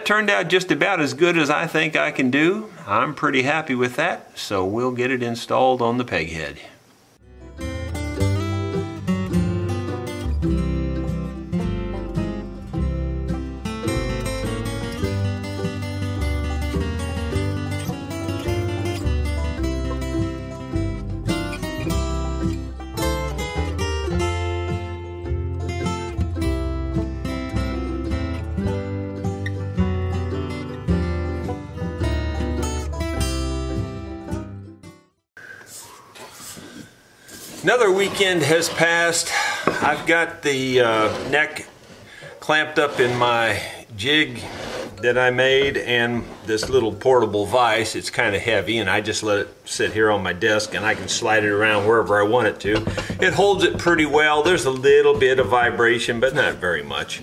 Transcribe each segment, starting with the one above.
that turned out just about as good as I think I can do. I'm pretty happy with that, so we'll get it installed on the Peghead. Another weekend has passed. I've got the neck clamped up in my jig that I made and this little portable vise. It's kind of heavy and I just let it sit here on my desk and I can slide it around wherever I want it to. It holds it pretty well. There's a little bit of vibration, but not very much.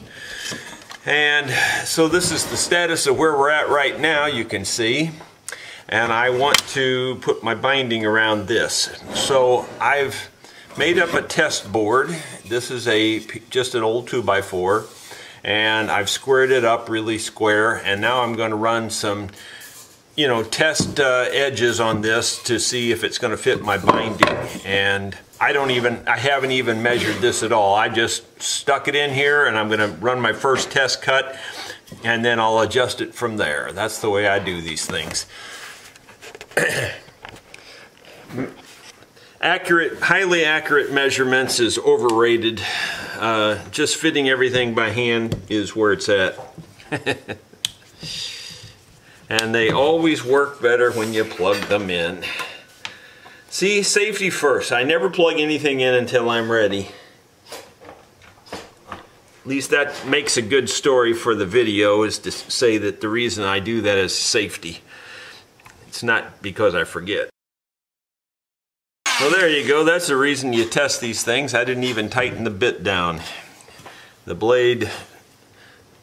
And so this is the status of where we're at right now, you can see. And I want to put my binding around this. So I've made up a test board. This is just an old 2x4, and I've squared it up really square, and now I'm going to run some test edges on this to see if it's going to fit my binding. And I haven't even measured this at all. I just stuck it in here and I'm going to run my first test cut and then I'll adjust it from there. That's the way I do these things. Highly accurate measurements is overrated. Just fitting everything by hand is where it's at. And they always work better when you plug them in. See, safety first. I never plug anything in until I'm ready. At least that makes a good story for the video, is to say that the reason I do that is safety. It's not because I forget. Well, there you go. That's the reason you test these things. I didn't even tighten the bit down. The blade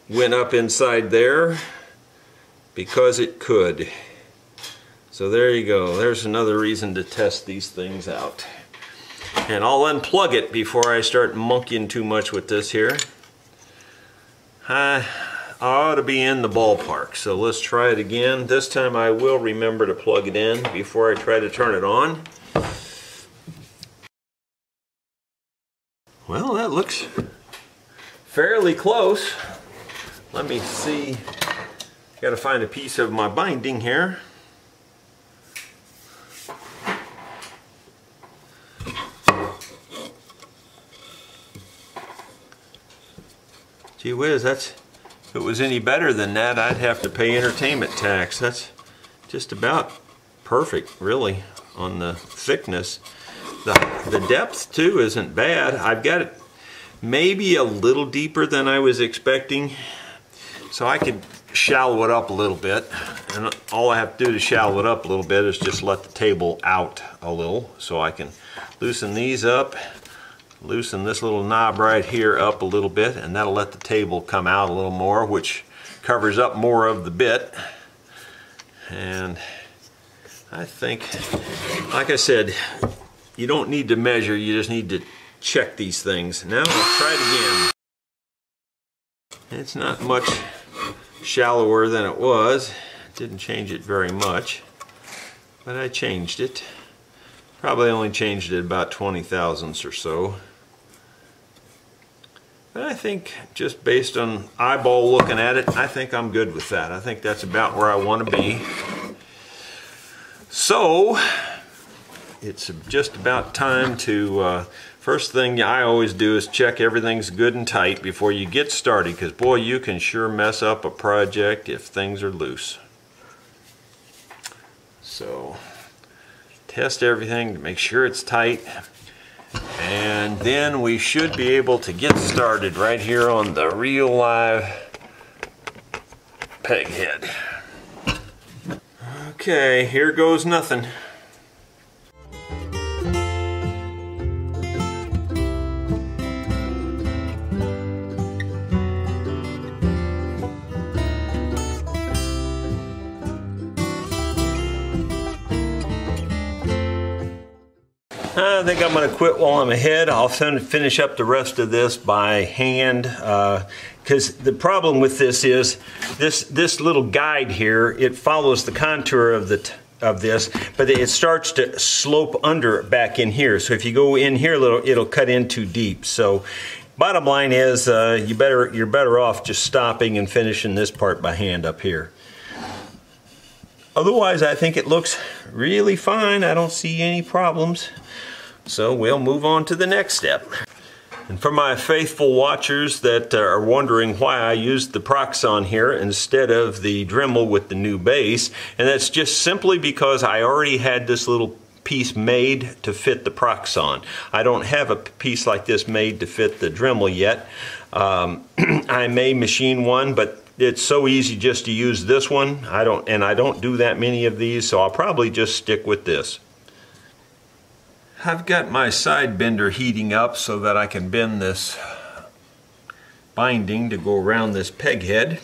went up inside there because it could. So there you go. There's another reason to test these things out. And I'll unplug it before I start monkeying too much with this here. I ought to be in the ballpark. So let's try it again. This time I will remember to plug it in before I try to turn it on. Well, that looks fairly close. Let me see. Got to find a piece of my binding here. Gee whiz, if it was any better than that, I'd have to pay entertainment tax. That's just about perfect, really, on the thickness. The depth too isn't bad. I've got it maybe a little deeper than I was expecting, so I could shallow it up a little bit. And all I have to do to shallow it up a little bit is just let the table out a little, so I can loosen these up, loosen this little knob right here up a little bit, and that'll let the table come out a little more, which covers up more of the bit. And I think, like I said, you don't need to measure, you just need to check these things. Now I'll try it again. It's not much shallower than it was. Didn't change it very much, but I changed it. Probably only changed it about 20 thousandths or so. But I think, just based on eyeball looking at it, I think I'm good with that. I think that's about where I want to be. So it's just about time to, first thing I always do is check everything's good and tight before you get started, because boy, you can sure mess up a project if things are loose. So test everything to make sure it's tight, and then we should be able to get started right here on the real live Peghead. Okay, here goes nothing. I think I'm going to quit while I'm ahead. I'll finish up the rest of this by hand, because the problem with this is this little guide here, it follows the contour of this, but it starts to slope under back in here. So if you go in here a little, it'll cut in too deep. So bottom line is you're better off just stopping and finishing this part by hand up here. Otherwise, I think it looks really fine. I don't see any problems. So we'll move on to the next step. And for my faithful watchers that are wondering why I used the Proxxon here instead of the Dremel with the new base, and that's just simply because I already had this little piece made to fit the Proxxon. I don't have a piece like this made to fit the Dremel yet. I may machine one, but it's so easy just to use this one. I don't do that many of these, so I'll probably just stick with this. I've got my side bender heating up so that I can bend this binding to go around this peg head.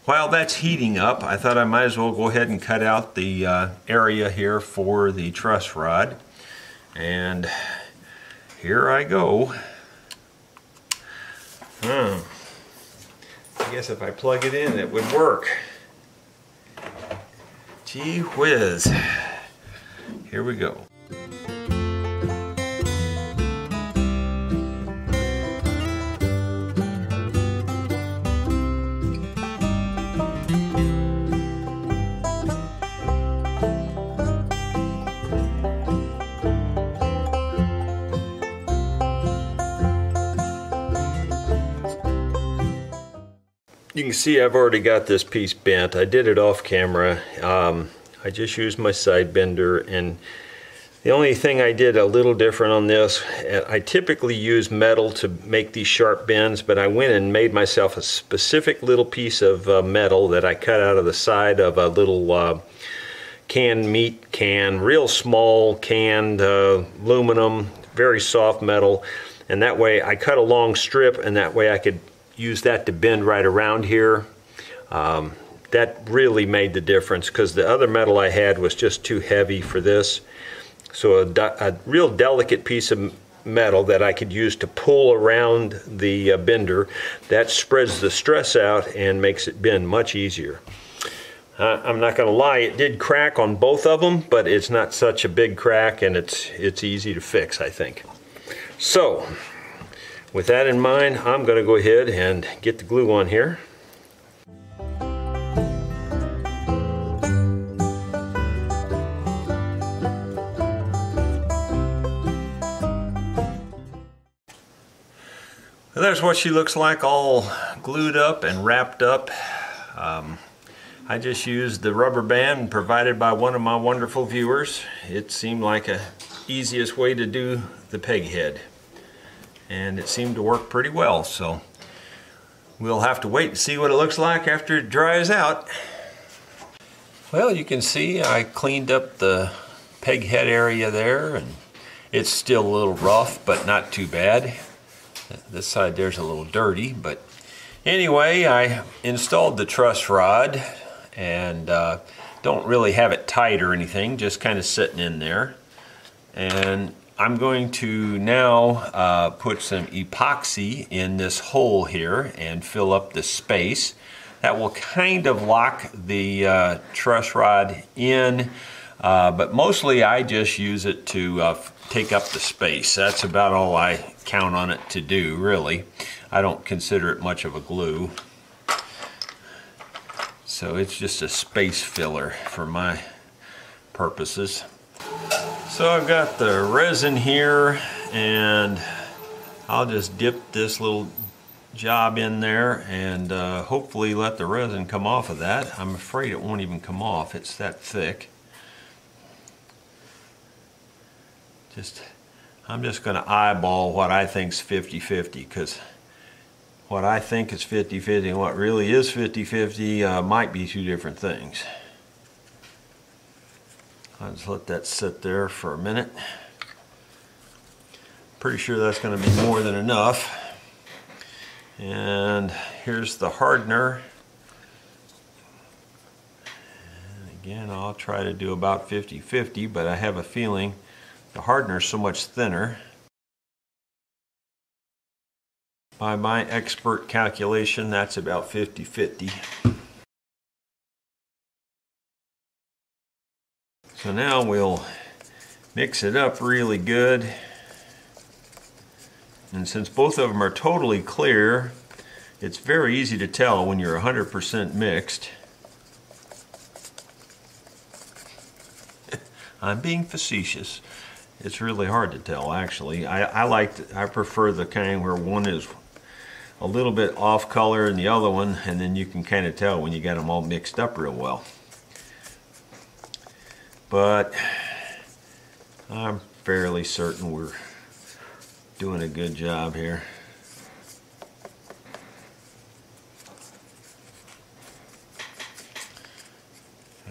While that's heating up, I thought I might as well go ahead and cut out the area here for the truss rod. And here I go. I guess if I plug it in, it would work. Gee whiz. Here we go. You can see I've already got this piece bent. I did it off camera. I just used my side bender, and the only thing I did a little different on this, I typically use metal to make these sharp bends, but I went and made myself a specific little piece of metal that I cut out of the side of a little canned meat can, real small canned aluminum, very soft metal, and that way I cut a long strip, and that way I could use that to bend right around here. That really made the difference, because the other metal I had was just too heavy for this. So a real delicate piece of metal that I could use to pull around the bender, that spreads the stress out and makes it bend much easier. I'm not going to lie, it did crack on both of them, but it's not such a big crack, and it's easy to fix, I think. So with that in mind, I'm going to go ahead and get the glue on here. Well, there's what she looks like, all glued up and wrapped up. I just used the rubber band provided by one of my wonderful viewers. It seemed like a easiest way to do the peg head, and it seemed to work pretty well, so we'll have to wait and see what it looks like after it dries out. Well, you can see I cleaned up the peg head area there, and it's still a little rough, but not too bad. This side there's a little dirty, but anyway, I installed the truss rod, and don't really have it tight or anything, just kind of sitting in there. And I'm going to now put some epoxy in this hole here and fill up the space. That will kind of lock the truss rod in, but mostly I just use it to take up the space. That's about all I count on it to do, really. I don't consider it much of a glue. So it's just a space filler for my purposes. So I've got the resin here, and I'll just dip this little job in there and hopefully let the resin come off of that. I'm afraid it won't even come off, it's that thick. I'm just going to eyeball what I think is 50-50, because what I think is 50-50 and what really is 50-50 might be two different things. I'll just let that sit there for a minute. Pretty sure that's going to be more than enough. And here's the hardener. And again, I'll try to do about 50-50, but I have a feeling the hardener is so much thinner. By my expert calculation, that's about 50-50. So now we'll mix it up really good. And since both of them are totally clear, it's very easy to tell when you're 100% mixed. I'm being facetious. It's really hard to tell, actually. I prefer the kind where one is a little bit off color and the other one, and then you can kind of tell when you got them all mixed up real well. But I'm fairly certain we're doing a good job here.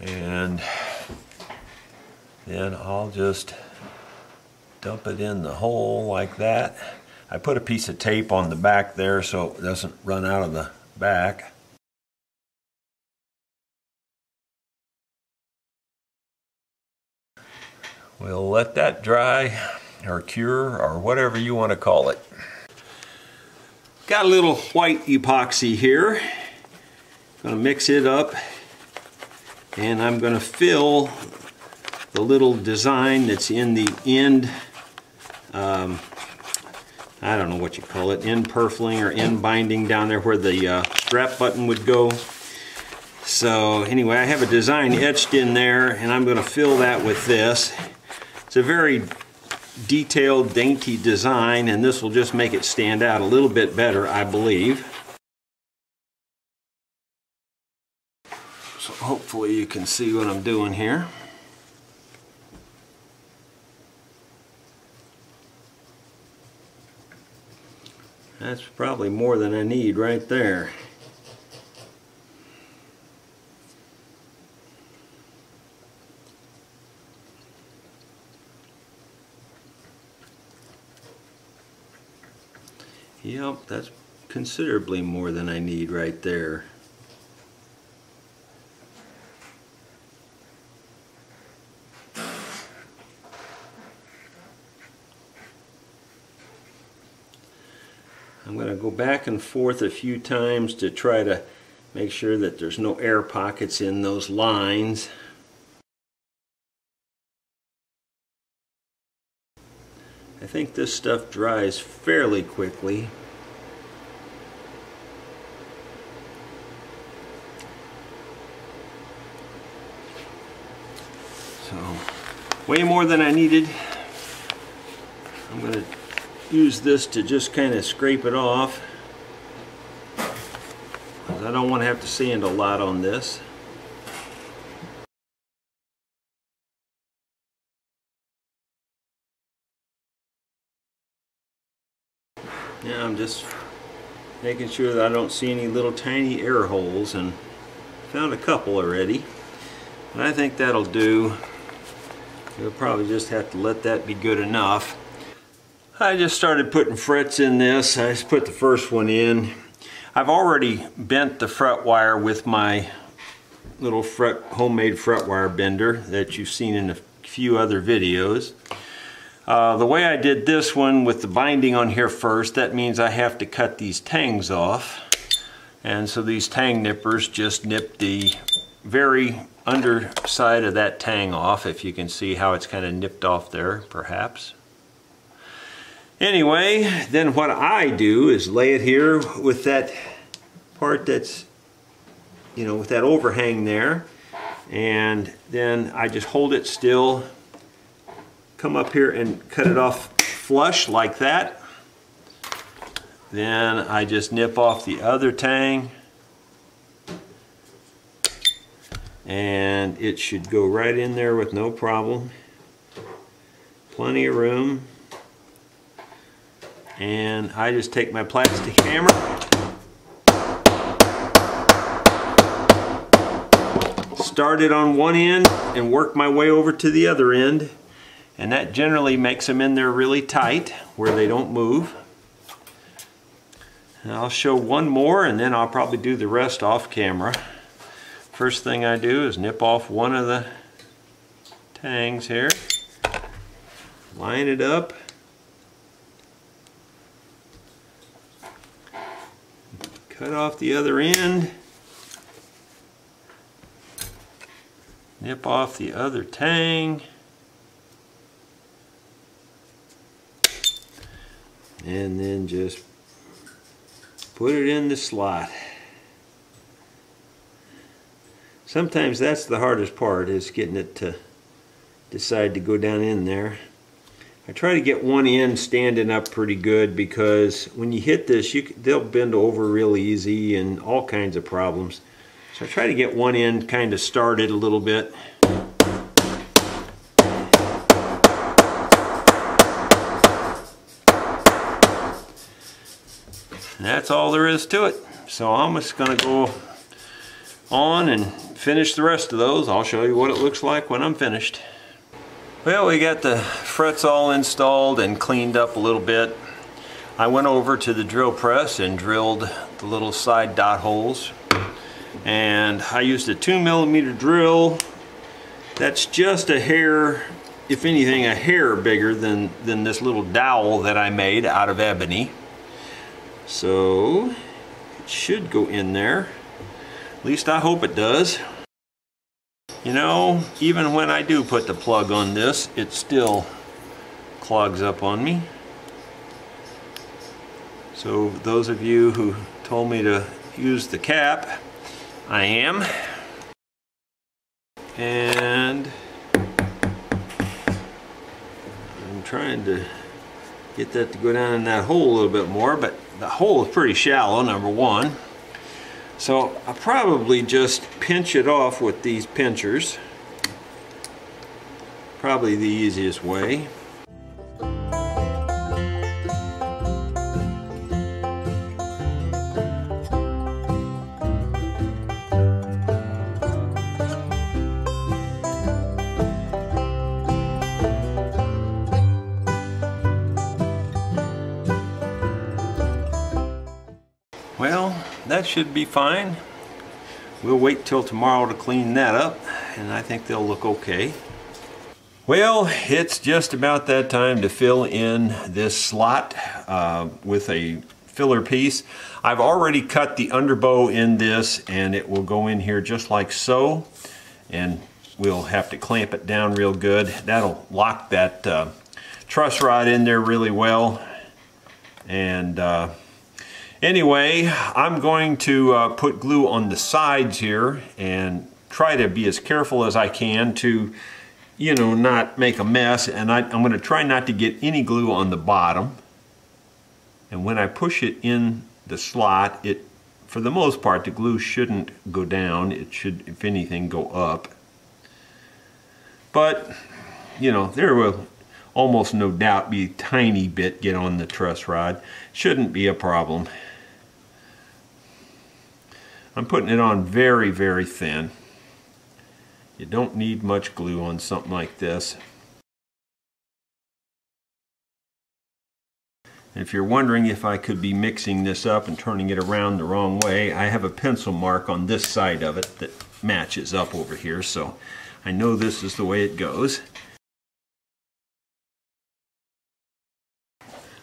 And then I'll just dump it in the hole like that. I put a piece of tape on the back there so it doesn't run out of the back. We'll let that dry or cure or whatever you want to call it. Got a little white epoxy here. Gonna mix it up and I'm gonna fill the little design that's in the end, I don't know what you call it, end purfling or end binding down there where the strap button would go. So anyway, I have a design etched in there and I'm going to fill that with this. It's a very detailed, dainty design, and this will just make it stand out a little bit better, I believe. So hopefully you can see what I'm doing here. That's probably more than I need right there. Yep, that's considerably more than I need right there. I'm going to go back and forth a few times to try to make sure that there's no air pockets in those lines. I think this stuff dries fairly quickly. So, way more than I needed. I'm going to use this to just kind of scrape it off, because I don't want to have to sand a lot on this. Now I'm just making sure that I don't see any little tiny air holes, and found a couple already. But I think that'll do. You'll probably just have to let that be good enough. I just started putting frets in this. I just put the first one in. I've already bent the fret wire with my little homemade fret wire bender that you've seen in a few other videos. The way I did this one with the binding on here first, that means I have to cut these tangs off. And so these tang nippers just nip the very underside of that tang off, if you can see how it's kind of nipped off there, perhaps. Anyway, then what I do is lay it here with that part that's, with that overhang there, and then I just hold it still, come up here and cut it off flush like that. Then I just nip off the other tang, and it should go right in there with no problem. Plenty of room. And I just take my plastic hammer, start it on one end and work my way over to the other end, and that generally makes them in there really tight where they don't move. And I'll show one more and then I'll probably do the rest off camera. First thing I do is nip off one of the tangs here. line it up. Cut off the other end. Nip off the other tang. And then just put it in the slot. Sometimes that's the hardest part, is getting it to decide to go down in there. I try to get one end standing up pretty good, because when you hit this, they'll bend over real easy and all kinds of problems. So I try to get one end kind of started a little bit. And that's all there is to it. So I'm just going to go on and finish the rest of those. I'll show you what it looks like when I'm finished. Well, we got the frets all installed and cleaned up a little bit. I went over to the drill press and drilled the little side dot holes. And I used a 2mm drill. That's just a hair, if anything, a hair bigger than this little dowel that I made out of ebony. So it should go in there. At least I hope it does. You know, even when I do put the plug on this, it still clogs up on me. So those of you who told me to use the cap, I am. And I'm trying to get that to go down in that hole a little bit more, but the hole is pretty shallow, number one. So I'll probably just pinch it off with these pinchers. Probably the easiest way. Well, that should be fine. We'll wait till tomorrow to clean that up, and I think they'll look okay. Well, it's just about that time to fill in this slot with a filler piece. I've already cut the underbow in this, and it will go in here just like so, and we'll have to clamp it down real good. That'll lock that truss rod in there really well. And anyway, I'm going to put glue on the sides here and try to be as careful as I can to, you know, not make a mess. And I'm going to try not to get any glue on the bottom. And when I push it in the slot, for the most part, the glue shouldn't go down. It should, if anything, go up. But, you know, there will almost no doubt be a tiny bit get on the truss rod. Shouldn't be a problem. I'm putting it on very, very thin. You don't need much glue on something like this. If you're wondering if I could be mixing this up and turning it around the wrong way, I have a pencil mark on this side of it that matches up over here, so I know this is the way it goes.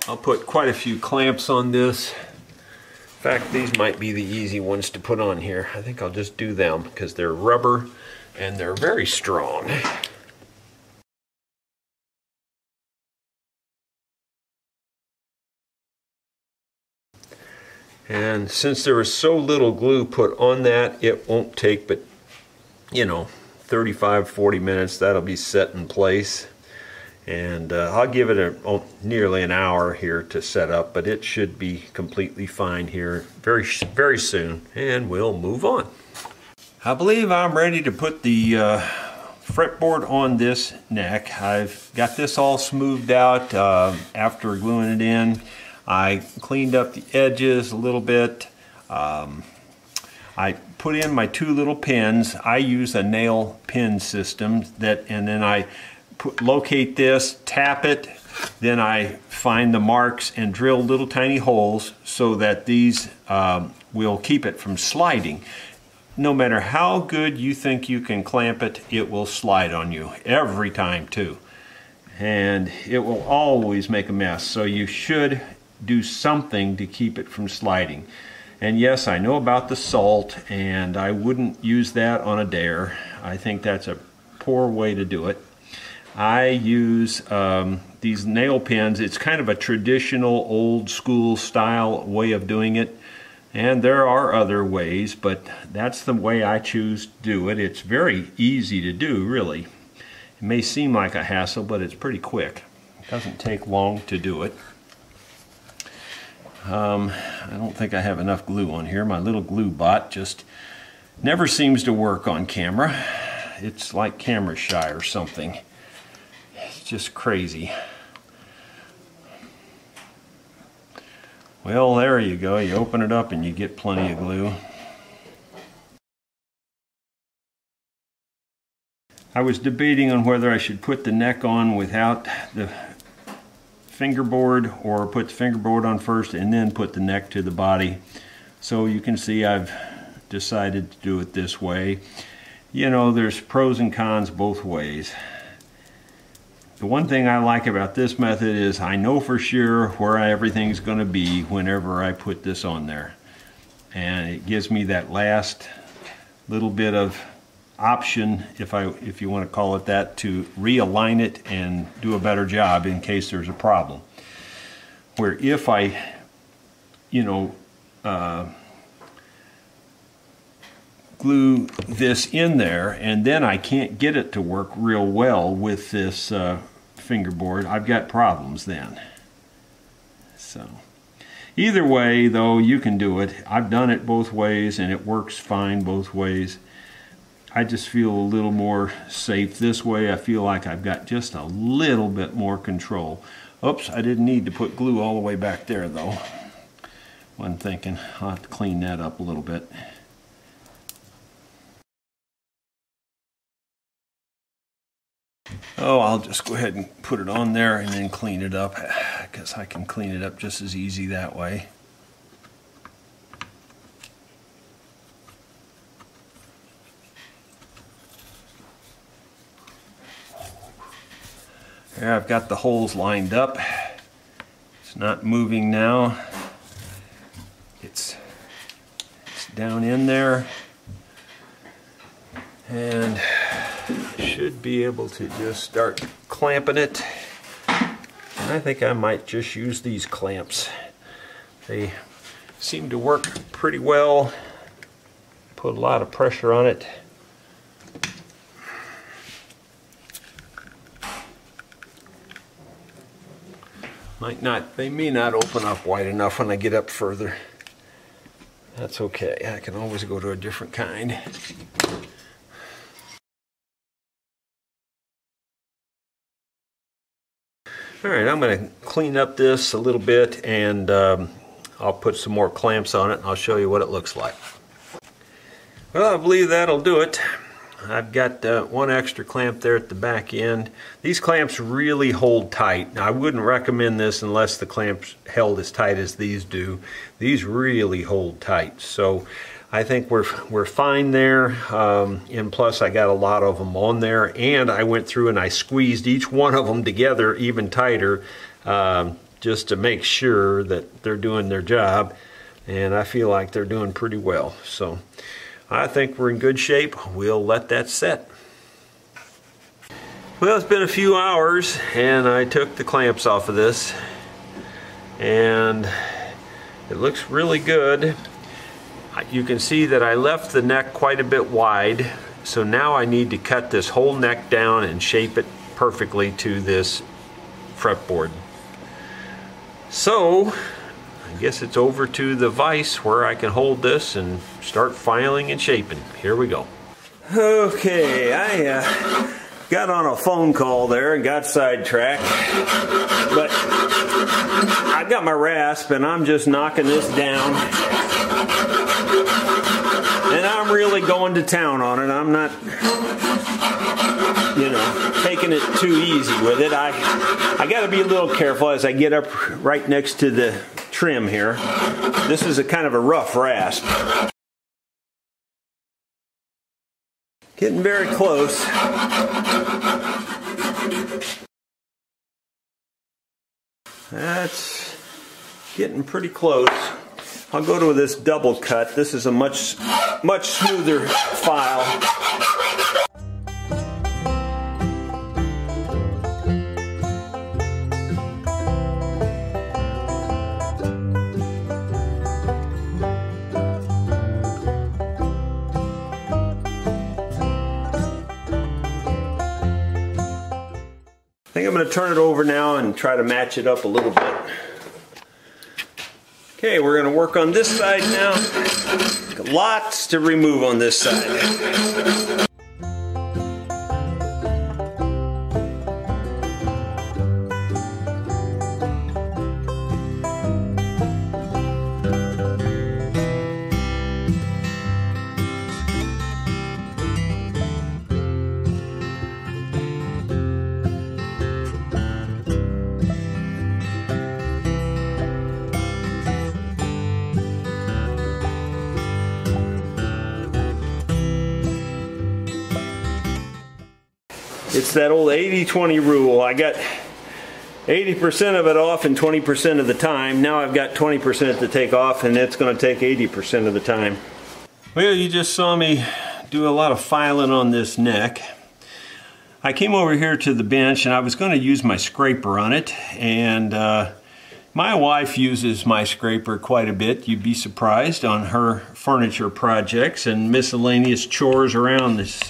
I'll put quite a few clamps on this. In fact, these might be the easy ones to put on here. I think I'll just do them because they're rubber and they're very strong. And since there was so little glue put on that, it won't take but, you know, 35-40 minutes. That'll be set in place. And I'll give it nearly an hour here to set up, but it should be completely fine here very, very soon, and we'll move on. I believe I'm ready to put the fretboard on this neck. I've got this all smoothed out after gluing it in. I cleaned up the edges a little bit. I put in my two little pins. I use a nail pin system and then I locate this, tap it, then I find the marks and drill little tiny holes so that these will keep it from sliding. No matter how good you think you can clamp it, it will slide on you every time too. and it will always make a mess. So you should do something to keep it from sliding. And yes, I know about the salt, and I wouldn't use that on a dare. I think that's a poor way to do it. I use these nail pens. It's kind of a traditional old school style way of doing it, and there are other ways, but that's the way I choose to do it. It's very easy to do, really. It may seem like a hassle, but it's pretty quick. It doesn't take long to do it. I don't think I have enough glue on here. My little glue bot just never seems to work on camera. It's like camera shy or something. It's just crazy. Well, there you go. You open it up and you get plenty of glue. I was debating on whether I should put the neck on without the fingerboard or put the fingerboard on first and then put the neck to the body. So you can see I've decided to do it this way. You know, there's pros and cons both ways. The one thing I like about this method is I know for sure where everything's going to be whenever I put this on there. And it gives me that last little bit of option, if you want to call it that, to realign it and do a better job in case there's a problem. Where if I, glue this in there and then I can't get it to work real well with this fingerboard, I've got problems then. So either way, though, you can do it. I've done it both ways and it works fine both ways. I just feel a little more safe this way. I feel like I've got just a little bit more control. Oops, I didn't need to put glue all the way back there though. Wasn't thinking. I'll have to clean that up a little bit. Oh, I'll just go ahead and put it on there and then clean it up, because I can clean it up just as easy that way. There, I've got the holes lined up. It's not moving now. It's down in there. And should be able to just start clamping it. And I think I might just use these clamps. They seem to work pretty well. Put a lot of pressure on it. They may not open up wide enough when I get up further. That's okay. I can always go to a different kind. Alright, I'm going to clean up this a little bit, and I'll put some more clamps on it and I'll show you what it looks like. Well, I believe that'll do it. I've got one extra clamp there at the back end. These clamps really hold tight. Now, I wouldn't recommend this unless the clamps held as tight as these do. These really hold tight. So I think we're fine there, and plus I got a lot of them on there, and I went through and I squeezed each one of them together even tighter, just to make sure that they're doing their job, and I feel like they're doing pretty well. So I think we're in good shape. We'll let that set. Well, it's been a few hours and I took the clamps off of this, and it looks really good. You can see that I left the neck quite a bit wide, so now I need to cut this whole neck down and shape it perfectly to this fretboard. So I guess it's over to the vise where I can hold this and start filing and shaping. Here we go. Okay, I got on a phone call there and got sidetracked, but I've got my rasp and I'm just knocking this down, and I'm really going to town on it. I'm not, taking it too easy with it. I got to be a little careful as I get up right next to the trim here. This is a kind of a rough rasp. Getting very close. That's getting pretty close. I'll go to this double cut. This is a much smoother file. I think I'm going to turn it over now and try to match it up a little bit. Okay, we're going to work on this side now. Lots to remove on this side. It's that old 80-20 rule. I got 80% of it off in 20% of the time. Now I've got 20% to take off, and it's going to take 80% of the time. Well, you just saw me do a lot of filing on this neck. I came over here to the bench and I was going to use my scraper on it, and my wife uses my scraper quite a bit. You'd be surprised, on her furniture projects and miscellaneous chores around this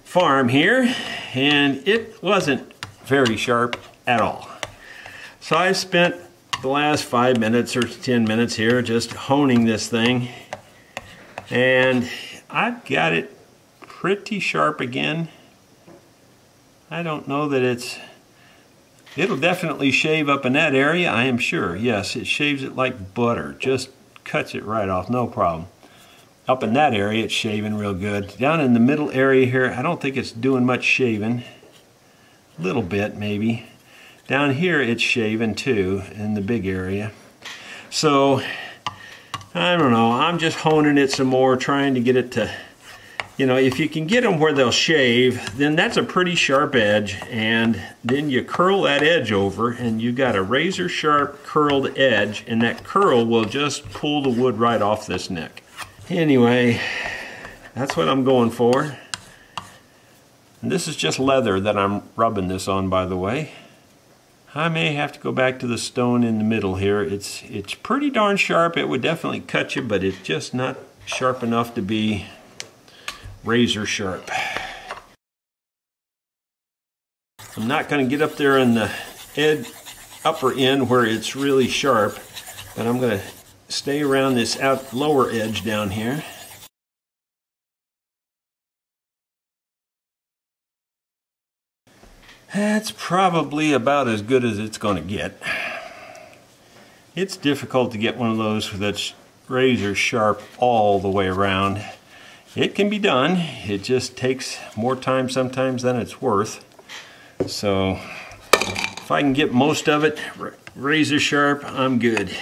farm here, and it wasn't very sharp at all. So I spent the last 5 minutes or 10 minutes here just honing this thing, and I've got it pretty sharp again. I don't know that it'll definitely shave up in that area, I am sure. Yes, it shaves it like butter, just cuts it right off, no problem. Up in that area, it's shaving real good. Down in the middle area here, I don't think it's doing much shaving. A little bit, maybe. Down here, it's shaving too, in the big area. So, I don't know. I'm just honing it some more, trying to get it to, you know, if you can get them where they'll shave, then that's a pretty sharp edge. And then you curl that edge over, and you got a razor sharp curled edge, and that curl will just pull the wood right off this neck. Anyway, that's what I'm going for. And this is just leather that I'm rubbing this on, by the way. I may have to go back to the stone in the middle here. It's pretty darn sharp. It would definitely cut you, but it's just not sharp enough to be razor sharp. I'm not going to get up there in the upper end where it's really sharp, but I'm going to stay around this lower edge down here. That's probably about as good as it's going to get. It's difficult to get one of those that's razor sharp all the way around. It can be done. It just takes more time sometimes than it's worth. So if I can get most of it razor sharp, I'm good.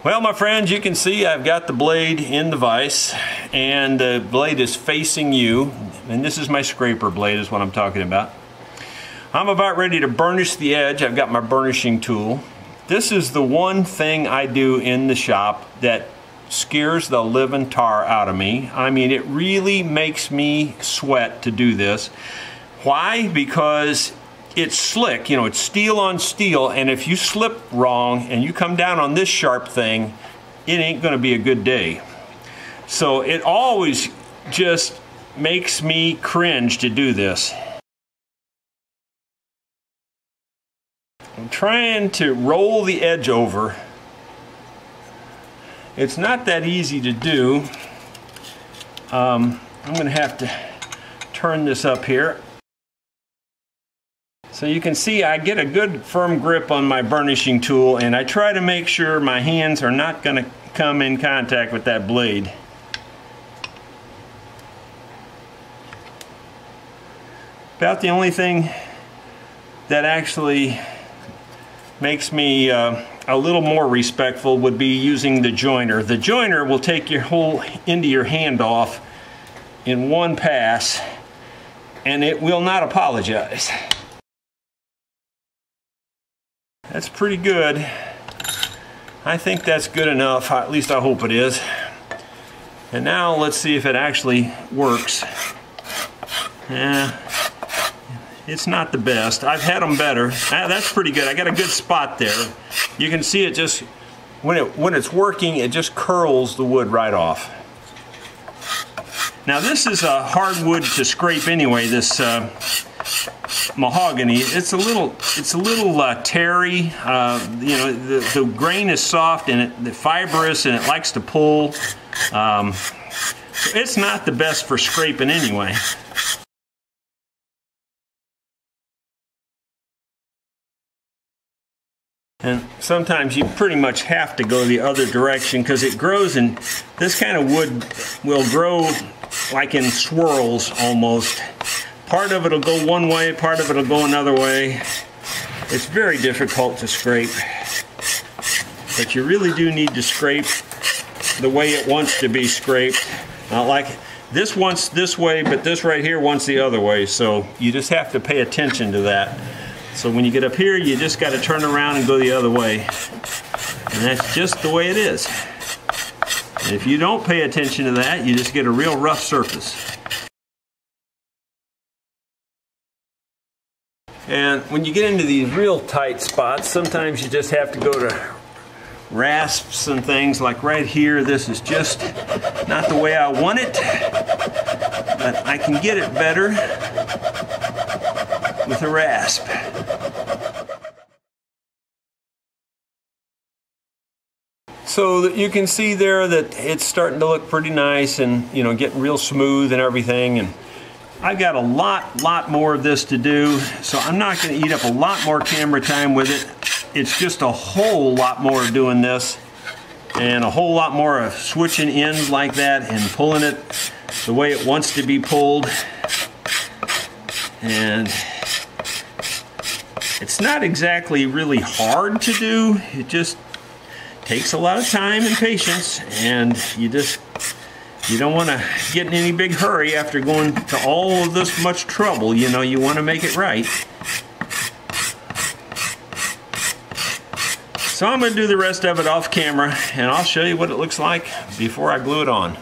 Well, my friends, you can see I've got the blade in the vise, and the blade is facing you, and this is my scraper blade is what I'm talking about. I'm about ready to burnish the edge. I've got my burnishing tool. This is the one thing I do in the shop that scares the living tar out of me. I mean, it really makes me sweat to do this. Why? Because it's slick, you know, it's steel on steel, and if you slip wrong and you come down on this sharp thing, it ain't gonna be a good day. So it always just makes me cringe to do this. I'm trying to roll the edge over. It's not that easy to do. I'm gonna have to turn this up here. So you can see I get a good firm grip on my burnishing tool, and I try to make sure my hands are not going to come in contact with that blade. About the only thing that actually makes me a little more respectful would be using the joiner. The joiner will take your whole end of your hand off in one pass, and it will not apologize. That's pretty good. I think that's good enough, at least I hope it is. And now let's see if it actually works. It's not the best. I've had them better. That's pretty good. I got a good spot there. You can see it just, when it's working, it just curls the wood right off. Now this is a hard wood to scrape anyway, this mahogany. It's a little terry. You know, the grain is soft and the fibrous, and it likes to pull. It's not the best for scraping anyway. And sometimes you pretty much have to go the other direction because it grows, and this kind of wood will grow like in swirls almost. Part of it will go one way, part of it will go another way. It's very difficult to scrape, but you really do need to scrape the way it wants to be scraped. Not like this wants this way, but this right here wants the other way, so you just have to pay attention to that. So when you get up here, you just got to turn around and go the other way. And that's just the way it is. And if you don't pay attention to that, you just get a real rough surface. And when you get into these real tight spots, sometimes you just have to go to rasps and things. Like right here, this is just not the way I want it, but I can get it better with a rasp. So that you can see there that it's starting to look pretty nice and, you know, getting real smooth and everything. And I got a lot more of this to do, so I'm not going to eat up a lot more camera time with it. It's just a whole lot more of doing this, and a whole lot more of switching ends like that and pulling it the way it wants to be pulled. And it's not exactly really hard to do. It just takes a lot of time and patience, and you don't want to get in any big hurry after going to all of this much trouble. You know, you want to make it right. So I'm going to do the rest of it off camera, and I'll show you what it looks like before I glue it on.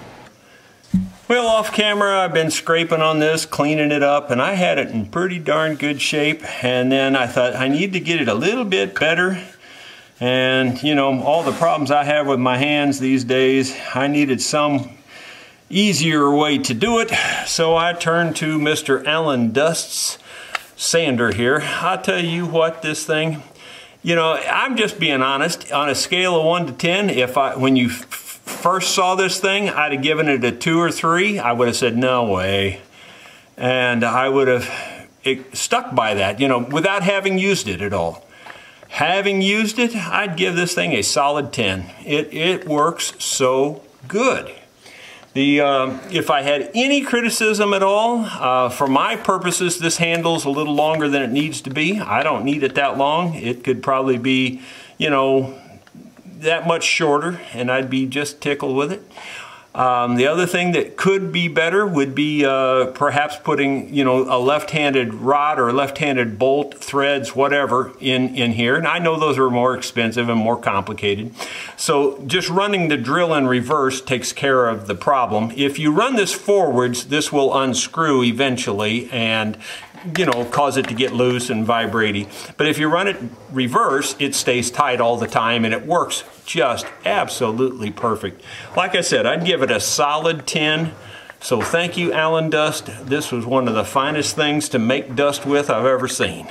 Well, off camera, I've been scraping on this, cleaning it up, and I had it in pretty darn good shape. And then I thought I need to get it a little bit better. And, you know, all the problems I have with my hands these days, I needed some easier way to do it. So I turned to Mr. Allen Dust's sander here. I'll tell you what, this thing, you know, I'm just being honest. On a scale of 1 to 10, when you first saw this thing, I'd have given it a 2 or 3. I would have said, no way. And I would have stuck by that, you know, without having used it at all. Having used it, I'd give this thing a solid 10. It works so good. If I had any criticism at all, for my purposes, this handle's a little longer than it needs to be. I don't need it that long. It could probably be, you know, that much shorter, and I'd be just tickled with it. The other thing that could be better would be perhaps putting, you know, a left-handed rod or left-handed bolt, threads, whatever, in here. And I know those are more expensive and more complicated. So just running the drill in reverse takes care of the problem. If you run this forwards, this will unscrew eventually and, you know, cause it to get loose and vibrating. But if you run it reverse, it stays tight all the time, and it works just absolutely perfect. Like I said, I'd give it a solid 10. So thank you, Allen Dust. This was one of the finest things to make dust with I've ever seen.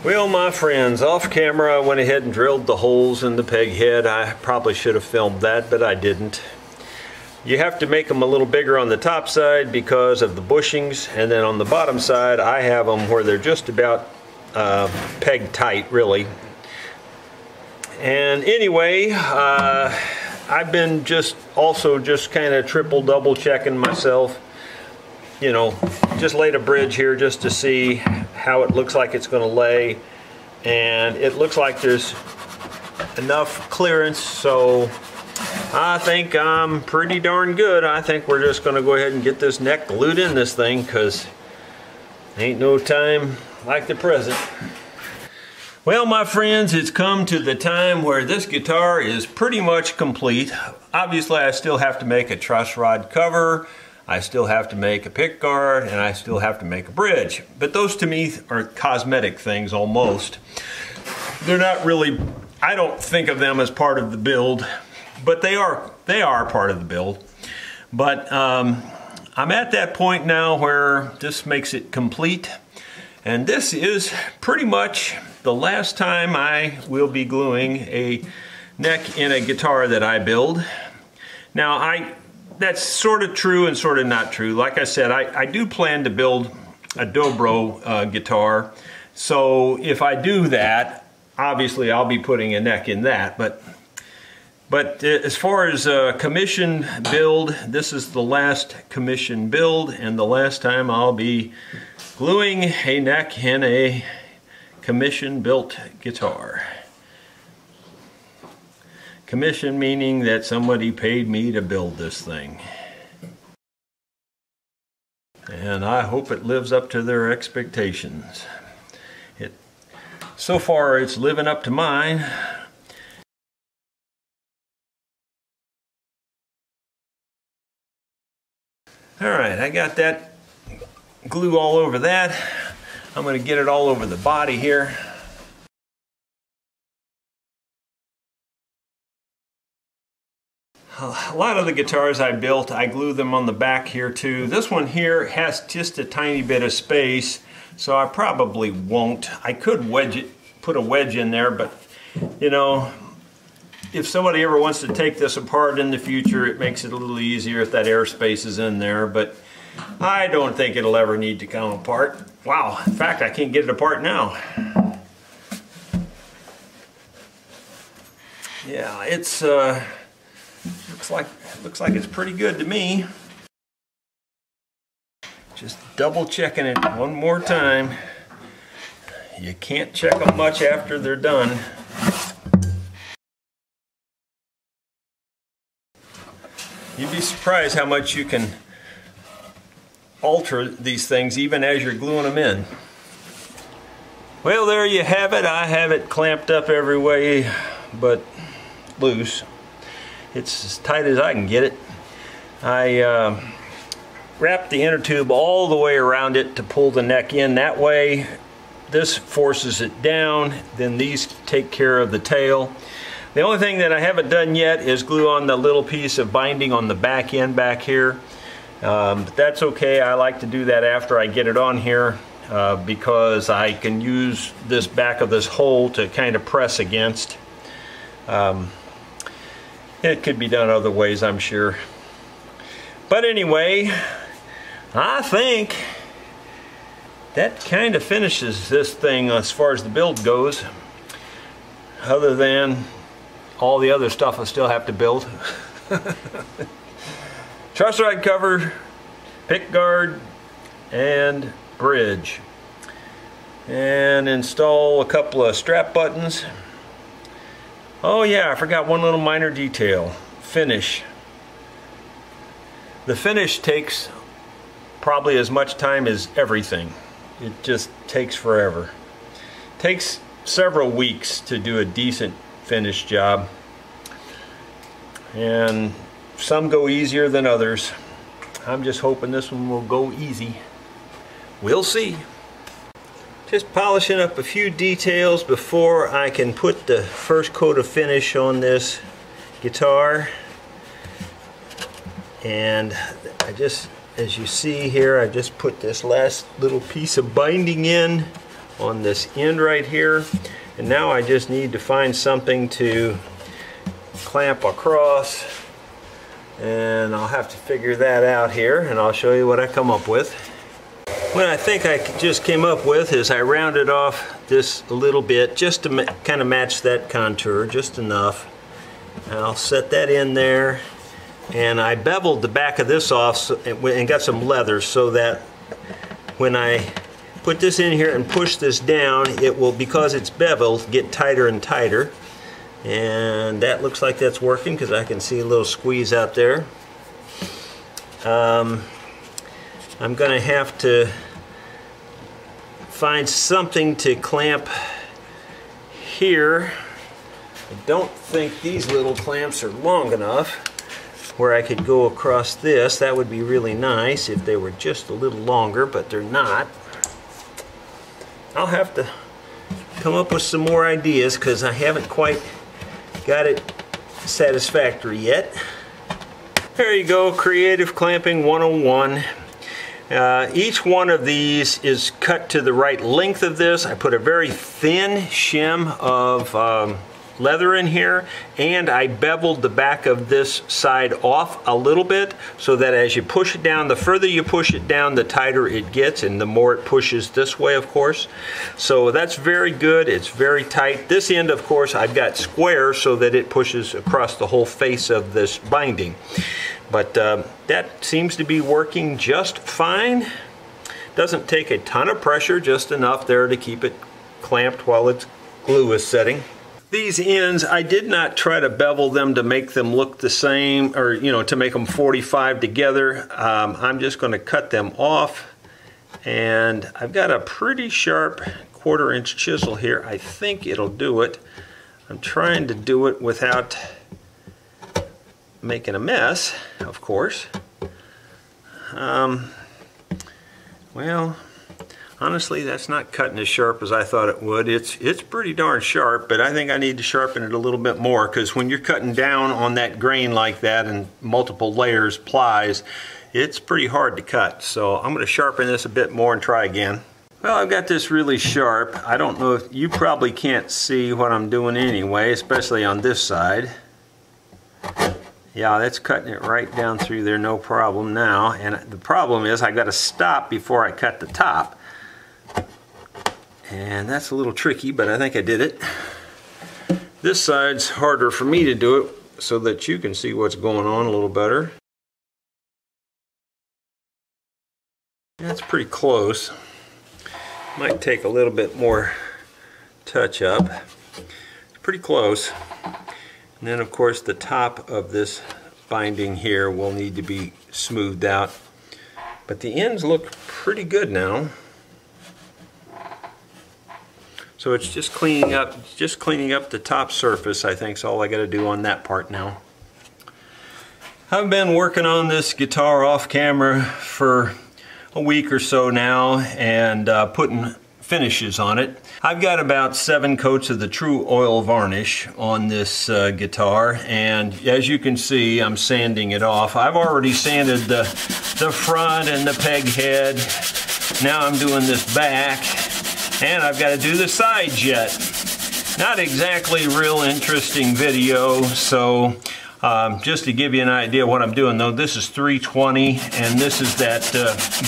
Well, my friends, off camera I went ahead and drilled the holes in the peg head. I probably should have filmed that, but I didn't. You have to make them a little bigger on the top side because of the bushings, and then on the bottom side I have them where they're just about peg tight, really. And anyway, I've been just kind of triple double checking myself, you know, just laid a bridge here just to see how it looks like it's going to lay, and it looks like there's enough clearance, so I think I'm pretty darn good. I think we're just going to go ahead and get this neck glued in this thing, because Ain't no time like the present. Well, my friends, it's come to the time where this guitar is pretty much complete. Obviously, I still have to make a truss rod cover, I still have to make a pick guard, and I still have to make a bridge. But those to me are cosmetic things almost. They're not really, I don't think of them as part of the build, but they are part of the build. But I'm at that point now where this makes it complete. And this is pretty much the last time I will be gluing a neck in a guitar that I build. Now, that's sort of true and sort of not true. Like I said, I do plan to build a dobro guitar. So if I do that, obviously I'll be putting a neck in that. But as far as commission build, this is the last commission build and the last time I'll be gluing a neck in a commission built guitar. Commission meaning that somebody paid me to build this thing. And I hope it lives up to their expectations. So far it's living up to mine. Alright, I got that glue all over that. I'm going to get it all over the body here. A lot of the guitars I built, I glue them on the back here too. This one here has just a tiny bit of space, so I probably won't. I could wedge it, put a wedge in there, but you know, if somebody ever wants to take this apart in the future, it makes it a little easier if that airspace is in there, but I don't think it'll ever need to come apart. Wow, in fact, I can't get it apart now. Yeah, it's looks like it's pretty good to me. Just double checking it one more time. You can't check them much after they're done. You'd be surprised how much you can alter these things even as you're gluing them in. Well, there you have it. I have it clamped up every way but loose. It's as tight as I can get it. I wrapped the inner tube all the way around it to pull the neck in. That way this forces it down, then these take care of the tail. The only thing that I haven't done yet is glue on the little piece of binding on the back end back here. But that's okay. I like to do that after I get it on here because I can use this back of this hole to kind of press against. It could be done other ways, I'm sure. But anyway, I think that kind of finishes this thing as far as the build goes, other than all the other stuff I still have to build. Truss rod cover, pick guard, and bridge. And install a couple of strap buttons. Oh yeah, I forgot one little minor detail. Finish. The finish takes probably as much time as everything. It just takes forever. It takes several weeks to do a decent finish job. And some go easier than others. I'm just hoping this one will go easy. We'll see. Just polishing up a few details before I can put the first coat of finish on this guitar. And I just, as you see here, I just put this last little piece of binding in on this end right here. And now I just need to find something to clamp across. And I'll have to figure that out here, and I'll show you what I come up with. What I think I just came up with is I rounded off this a little bit just to kind of match that contour, just enough. And I'll set that in there, and I beveled the back of this off and got some leather so that when I put this in here and push this down, it will, because it's beveled, get tighter and tighter. And that looks like that's working because I can see a little squeeze out there. I'm going to have to find something to clamp here. I don't think these little clamps are long enough where I could go across this. That would be really nice if they were just a little longer, but they're not. I'll have to come up with some more ideas because I haven't quite got it satisfactory yet. There you go, Creative Clamping 101. Each one of these is cut to the right length of this. I put a very thin shim of leather in here, and I beveled the back of this side off a little bit so that as you push it down, the further you push it down, the tighter it gets, and the more it pushes this way, of course. So that's very good. It's very tight. This end, of course, I've got square so that it pushes across the whole face of this binding. But that seems to be working just fine. Doesn't take a ton of pressure, just enough there to keep it clamped while its glue is setting. These ends, I did not try to bevel them to make them look the same, or to make them 45 together. I'm just going to cut them off, and I've got a pretty sharp 1/4 inch chisel here. I think it'll do it. I'm trying to do it without making a mess, of course. Well, honestly, that's not cutting as sharp as I thought it would. It's pretty darn sharp, but I think I need to sharpen it a little bit more, because when you're cutting down on that grain like that and multiple layers plies, it's pretty hard to cut. So I'm going to sharpen this a bit more and try again. Well, I've got this really sharp. I don't know if you probably can't see what I'm doing anyway, especially on this side. Yeah, that's cutting it right down through there, no problem now. And the problem is I've got to stop before I cut the top. And that's a little tricky, but I think I did it. This side's harder for me to do it so that you can see what's going on a little better. That's pretty close. Might take a little bit more touch up. It's pretty close. And then of course the top of this binding here will need to be smoothed out. But the ends look pretty good now. So it's just cleaning up the top surface, I think, is all I got to do on that part now. I've been working on this guitar off camera for a week or so now, and putting finishes on it. I've got about 7 coats of the True Oil Varnish on this guitar, and as you can see, I'm sanding it off. I've already sanded the front and the peg head. Now I'm doing this back. And I've got to do the sides yet. Not exactly real interesting video, so just to give you an idea of what I'm doing though, this is 320, and this is that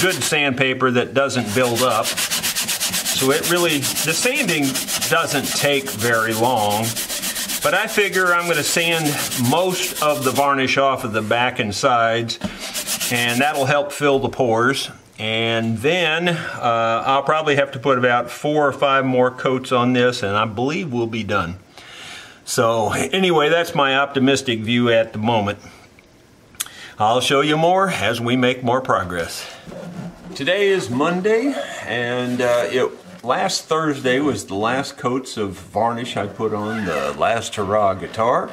good sandpaper that doesn't build up. So it really, the sanding doesn't take very long, but I figure I'm going to sand most of the varnish off of the back and sides, and that'll help fill the pores. And then I'll probably have to put about 4 or 5 more coats on this, and I believe we'll be done. So anyway, that's my optimistic view at the moment. I'll show you more as we make more progress. Today is Monday, and last Thursday was the last coats of varnish I put on the last Hurrah guitar.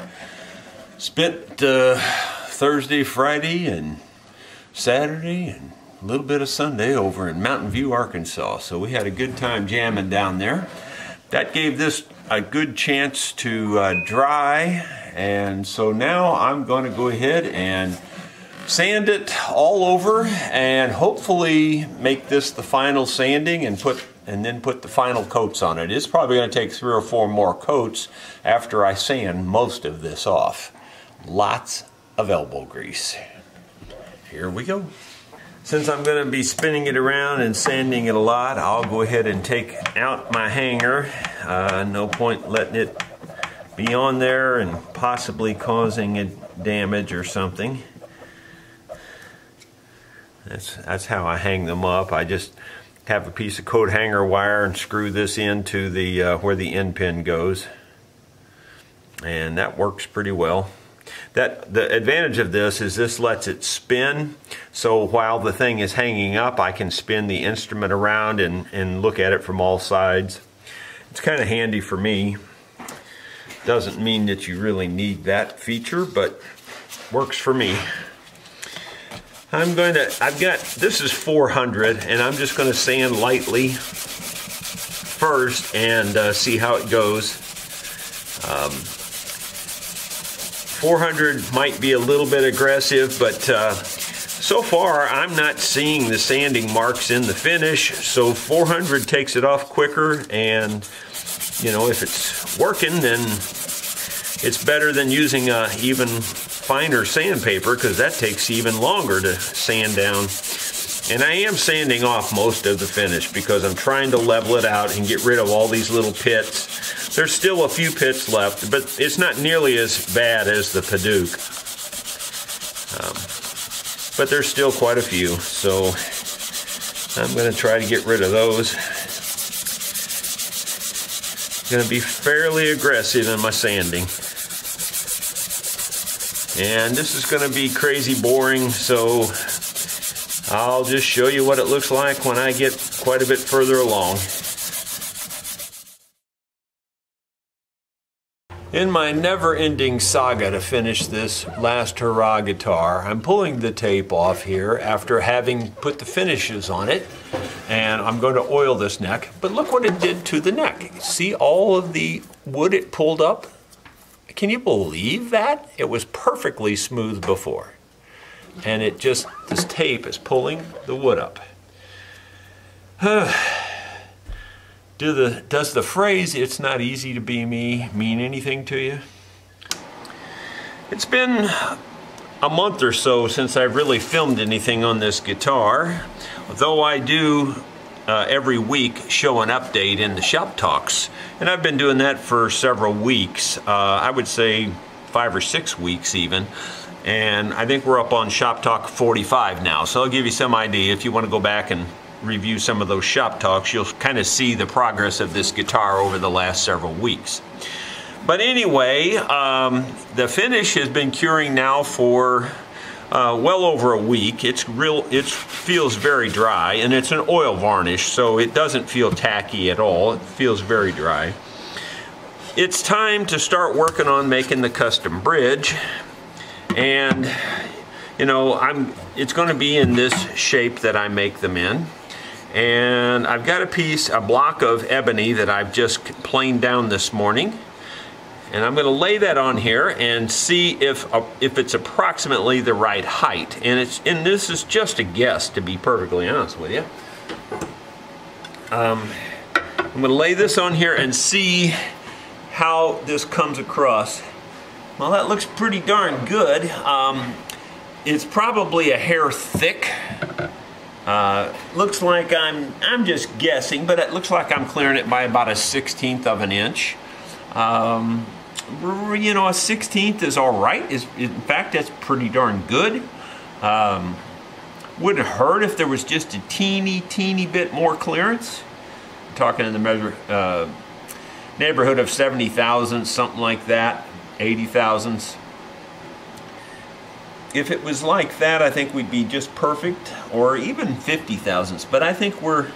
Spent Thursday, Friday, and Saturday, and a little bit of Sunday over in Mountain View, Arkansas. So we had a good time jamming down there. That gave this a good chance to dry, and so now I'm going to go ahead and sand it all over and hopefully make this the final sanding and then put the final coats on it. It's probably going to take 3 or 4 more coats after I sand most of this off. Lots of elbow grease. Here we go. Since I'm going to be spinning it around and sanding it a lot, I'll go ahead and take out my hanger. No point letting it be on there and possibly causing it damage or something. That's how I hang them up. I just have a piece of coat hanger wire and screw this into the where the end pin goes, and that works pretty well. The advantage of this is this lets it spin, so while the thing is hanging up, I can spin the instrument around and look at it from all sides. It's kind of handy for me. Doesn't mean that you really need that feature, but works for me. This is 400, and I'm just going to sand lightly first and see how it goes. 400 might be a little bit aggressive, but so far I'm not seeing the sanding marks in the finish, so 400 takes it off quicker, and you know, if it's working, then it's better than using even finer sandpaper, because that takes even longer to sand down. And I am sanding off most of the finish because I'm trying to level it out and get rid of all these little pits. There's still a few pits left, but it's not nearly as bad as the Peghead. But there's still quite a few, so I'm going to try to get rid of those. Going to be fairly aggressive in my sanding. And this is going to be crazy boring, so I'll just show you what it looks like when I get quite a bit further along. In my never-ending saga to finish this last Hurrah guitar, I'm pulling the tape off here after having put the finishes on it, and I'm going to oil this neck. But look what it did to the neck. See all of the wood it pulled up? Can you believe that? It was perfectly smooth before. And this tape is pulling the wood up. Does the phrase, "it's not easy to be me," mean anything to you? It's been a month or so since I've really filmed anything on this guitar, though I do every week show an update in the Shop Talks, and I've been doing that for several weeks. I would say 5 or 6 weeks even, and I think we're up on Shop Talk 45 now, so I'll give you some idea. If you want to go back and review some of those Shop Talks, you'll kind of see the progress of this guitar over the last several weeks. But anyway, the finish has been curing now for well over a week. It feels very dry, and it's an oil varnish, so it doesn't feel tacky at all. It feels very dry. It's time to start working on making the custom bridge, and you know, it's going to be in this shape that I make them in. And I've got a block of ebony that I've just planed down this morning, and I'm going to lay that on here and see if it's approximately the right height. And this is just a guess, to be perfectly honest with you. I'm going to lay this on here and see how this comes across. Well, that looks pretty darn good. It's probably a hair thick. Looks like I'm just guessing, but it looks like I'm clearing it by about a 1/16 of an inch. You know, a 1/16 is all right. In fact, that's pretty darn good. Wouldn't hurt if there was just a teeny bit more clearance. I'm talking in the neighborhood of 70 thousandths, something like that, 80 thousandths. If it was like that, I think we'd be just perfect, or even 50 thousandths. But I think I'm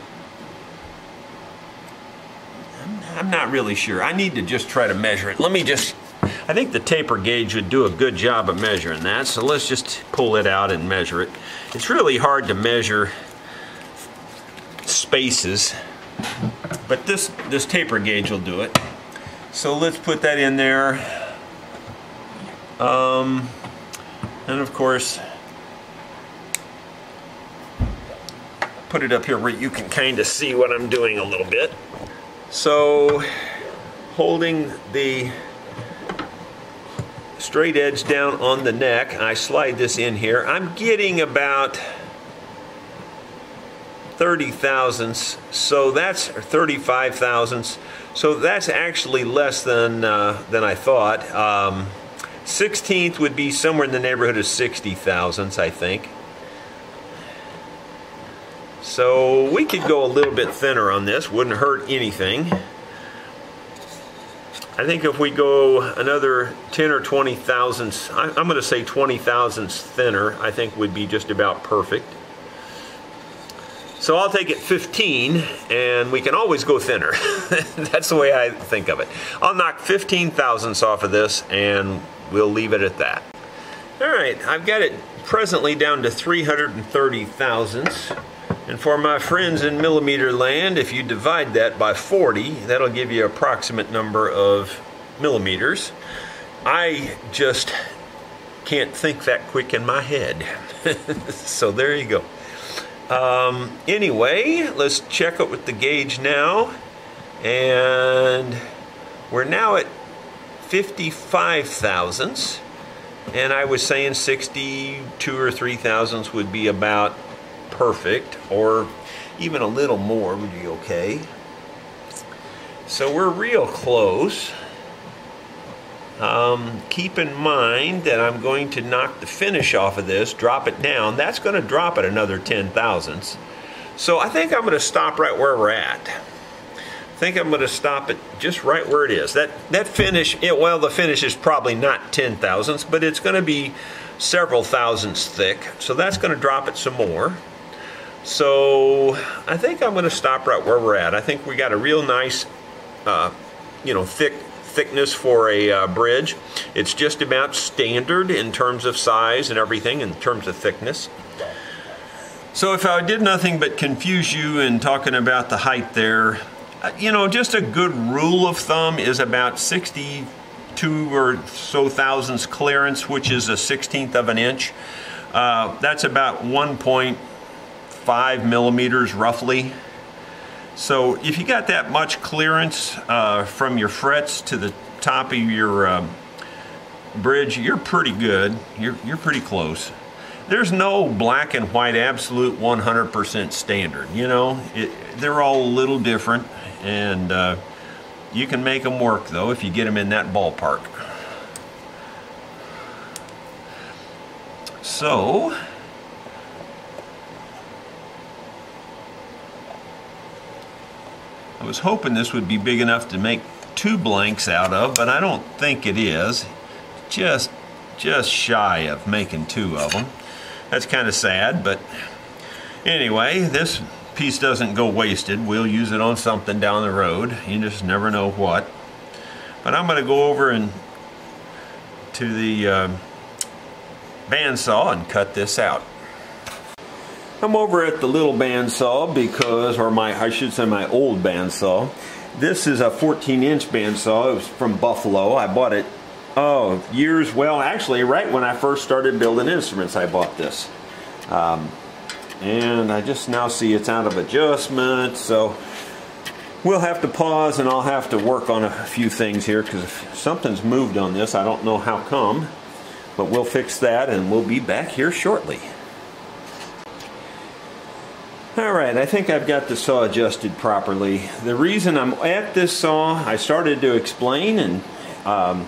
not really sure. I need to just try to measure it. I think the taper gauge would do a good job of measuring that, so let's just pull it out and measure it. It's really hard to measure spaces, but this taper gauge will do it. So let's put that in there. And of course, put it up here where you can kind of see what I'm doing a little bit. So, holding the straight edge down on the neck, I slide this in here. I'm getting about 30 thousandths, so that's 35 thousandths. So that's actually less than I thought. 1/16 would be somewhere in the neighborhood of 60 thousandths, I think. So we could go a little bit thinner on this, wouldn't hurt anything. I think if we go another 10 or 20 thousandths, I'm going to say 20 thousandths thinner, I think would be just about perfect. So I'll take it 15, and we can always go thinner. That's the way I think of it. I'll knock 15 thousandths off of this, and we'll leave it at that. All right, I've got it presently down to 330 thousandths. And for my friends in millimeter land, if you divide that by 40, that'll give you an approximate number of millimeters. I just can't think that quick in my head. So there you go. Anyway, let's check it with the gauge now. And we're now at 55 thousandths. And I was saying 62 or 3 thousandths would be about perfect, or even a little more would be okay. So we're real close. Keep in mind that I'm going to knock the finish off of this, drop it down. That's going to drop it another 10 thousandths. So I think I'm going to stop right where we're at. I think I'm going to stop it just right where it is. That finish, well, the finish is probably not 10 thousandths, but it's going to be several thousandths thick. So that's going to drop it some more. So I think I'm going to stop right where we're at. I think we got a real nice, thickness for a bridge. It's just about standard in terms of size and everything, in terms of thickness. So if I did nothing but confuse you in talking about the height there, just a good rule of thumb is about 62 or so thousandths clearance, which is a 1/16 of an inch. That's about 1.5 millimeters roughly. So if you got that much clearance from your frets to the top of your bridge, you're pretty good. You're pretty close. There's no black and white absolute 100% standard. They're all a little different, and you can make them work though if you get them in that ballpark. So I was hoping this would be big enough to make 2 blanks out of, but I don't think it is. Just shy of making 2 of them. That's kind of sad, but anyway, this piece doesn't go wasted. We'll use it on something down the road. You just never know what. But I'm going to go over to the bandsaw and cut this out. I'm over at the little bandsaw because, I should say my old bandsaw. This is a 14-inch bandsaw. It was from Buffalo. I bought it, actually right when I first started building instruments I bought this. And I just now see it's out of adjustment, so we'll have to pause and I'll have to work on a few things here because if something's moved on this, I don't know how come, but we'll fix that and we'll be back here shortly. Alright, I think I've got the saw adjusted properly. The reason I'm at this saw, I started to explain and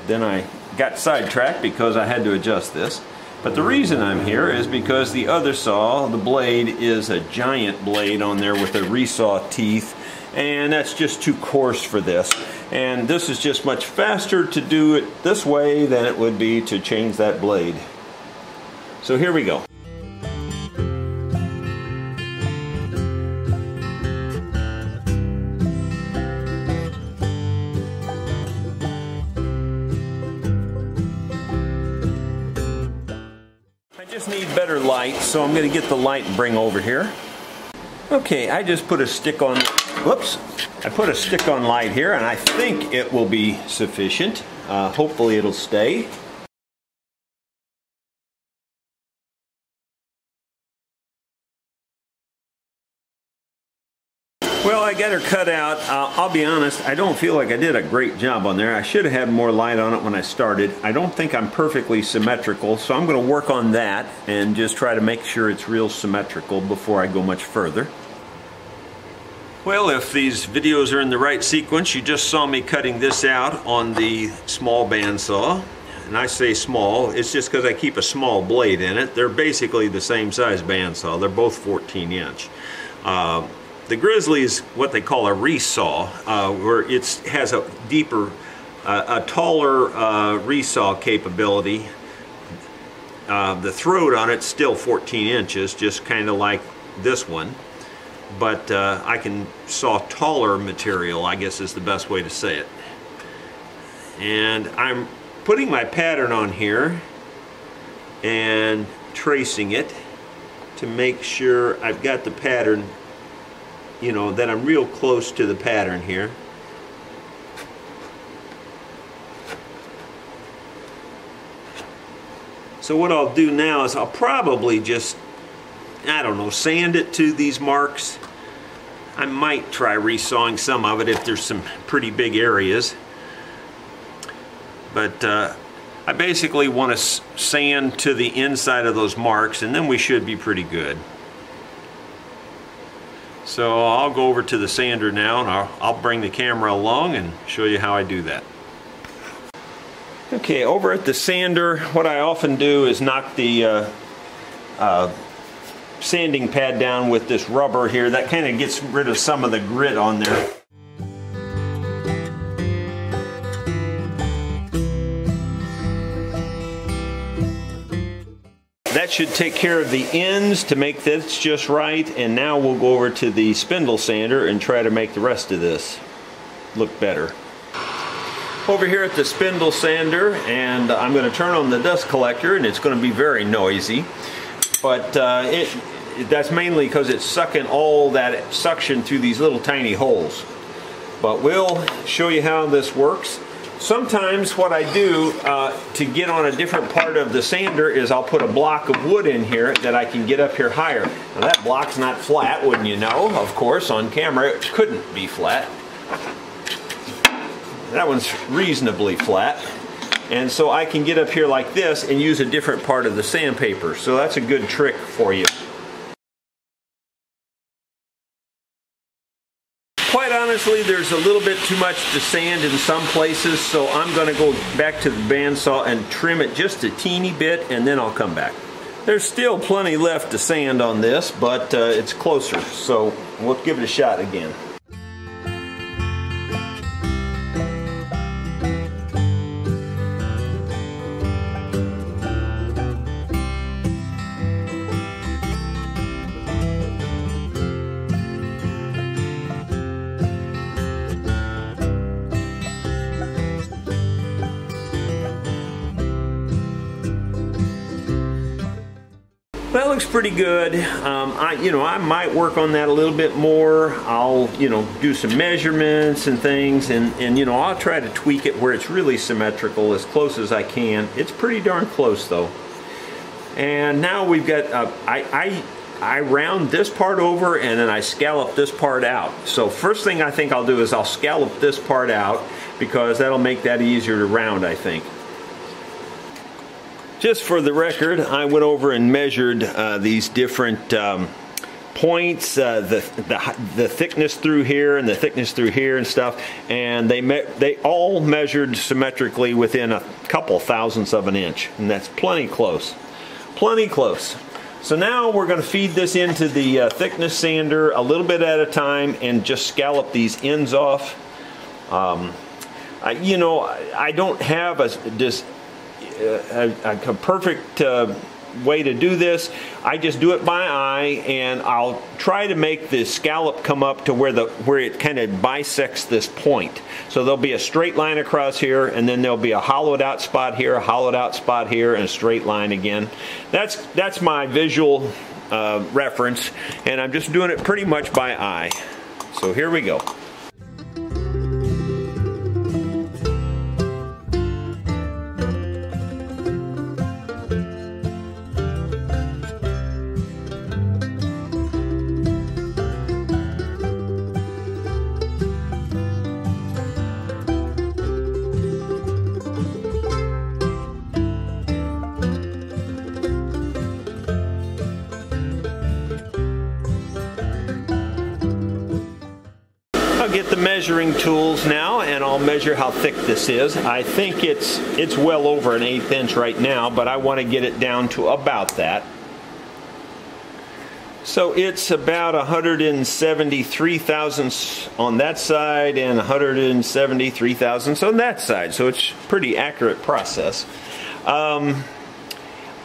then I got sidetracked because I had to adjust this. But the reason I'm here is because the other saw, the blade, is a giant blade on there with a resaw teeth, and that's just too coarse for this. And this is just much faster to do it this way than it would be to change that blade. So here we go. Need better light, so I'm going to get the light and bring over here. Okay, I just put a stick on, I put a stick on light here and I think it will be sufficient. Hopefully it'll stay. Well, I got her cut out. I'll be honest, I don't feel like I did a great job on there. I should have had more light on it when I started. I don't think I'm perfectly symmetrical, so I'm going to work on that and just try to make sure it's real symmetrical before I go much further. Well, if these videos are in the right sequence, you just saw me cutting this out on the small bandsaw. And I say small, it's just because I keep a small blade in it. They're basically the same size bandsaw. They're both 14-inch. The Grizzly is what they call a resaw, where it has a deeper a taller resaw capability. The throat on it's still 14 inches, just kind of like this one, but I can saw taller material, I guess is the best way to say it. And I'm putting my pattern on here and tracing it to make sure I've got the pattern, you know, that I'm real close to the pattern here. So what I'll do now is I'll probably just, I don't know, sand it to these marks. I might try resawing some of it if there's some pretty big areas. But I basically want to sand to the inside of those marks, and then we should be pretty good. So I'll go over to the sander now, and I'll bring the camera along and show you how I do that. Okay, over at the sander, what I often do is knock the sanding pad down with this rubber here. That kind of gets rid of some of the grit on there. That should take care of the ends to make this just right, and now we'll go over to the spindle sander and try to make the rest of this look better. Over here at the spindle sander, and I'm going to turn on the dust collector, and it's going to be very noisy, but that's mainly because it's sucking all that suction through these little tiny holes. But we'll show you how this works. Sometimes what I do to get on a different part of the sander is I'll put a block of wood in here that I can get up here higher. Now that block's not flat, wouldn't you know? Of course, on camera it couldn't be flat. That one's reasonably flat. And so I can get up here like this and use a different part of the sandpaper. So that's a good trick for you. Quite honestly, there's a little bit too much to sand in some places, so I'm going to go back to the bandsaw and trim it just a teeny bit, and then I'll come back. There's still plenty left to sand on this, but it's closer, so we'll give it a shot again. That looks pretty good. I might work on that a little bit more. I'll, do some measurements and things, and I'll try to tweak it where it's really symmetrical as close as I can. It's pretty darn close though. And now we've got, I round this part over and then I scallop this part out. So first thing I think I'll do is I'll scallop this part out because that'll make that easier to round, I think. Just for the record, I went over and measured these different points, the thickness through here and the thickness through here and stuff, and they all measured symmetrically within a couple thousandths of an inch, and that's plenty close. Plenty close. So now we're going to feed this into the thickness sander a little bit at a time and just scallop these ends off. I don't have a perfect way to do this. I just do it by eye, and I'll try to make the scallop come up to where it kind of bisects this point. So there'll be a straight line across here, and then there'll be a hollowed out spot here, a hollowed out spot here, and a straight line again. That's my visual reference, and I'm just doing it pretty much by eye. So here we go. I'll get the measuring tools now and I'll measure how thick this is. I think it's well over an 1/8 inch right now, but I want to get it down to about that. So it's about 173 thousandths on that side and 173 thousandths on that side. So it's a pretty accurate process. I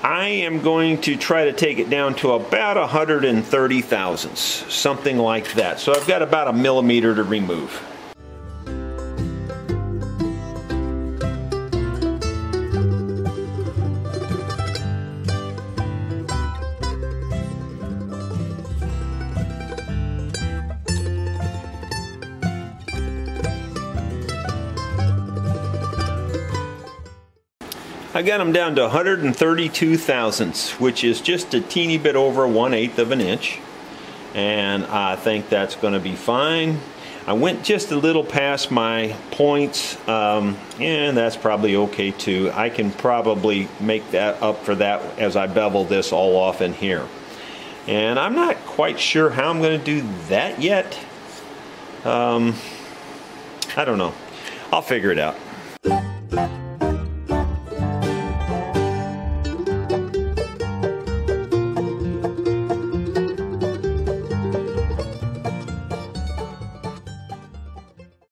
am going to try to take it down to about 130 thousandths, something like that. So I've got about 1 millimeter to remove. I got them down to 132 thousandths, which is just a teeny bit over 1/8 of an inch. And I think that's going to be fine. I went just a little past my points, and that's probably okay too. I can probably make that up for that as I bevel this all off in here. And I'm not quite sure how I'm going to do that yet. I don't know. I'll figure it out.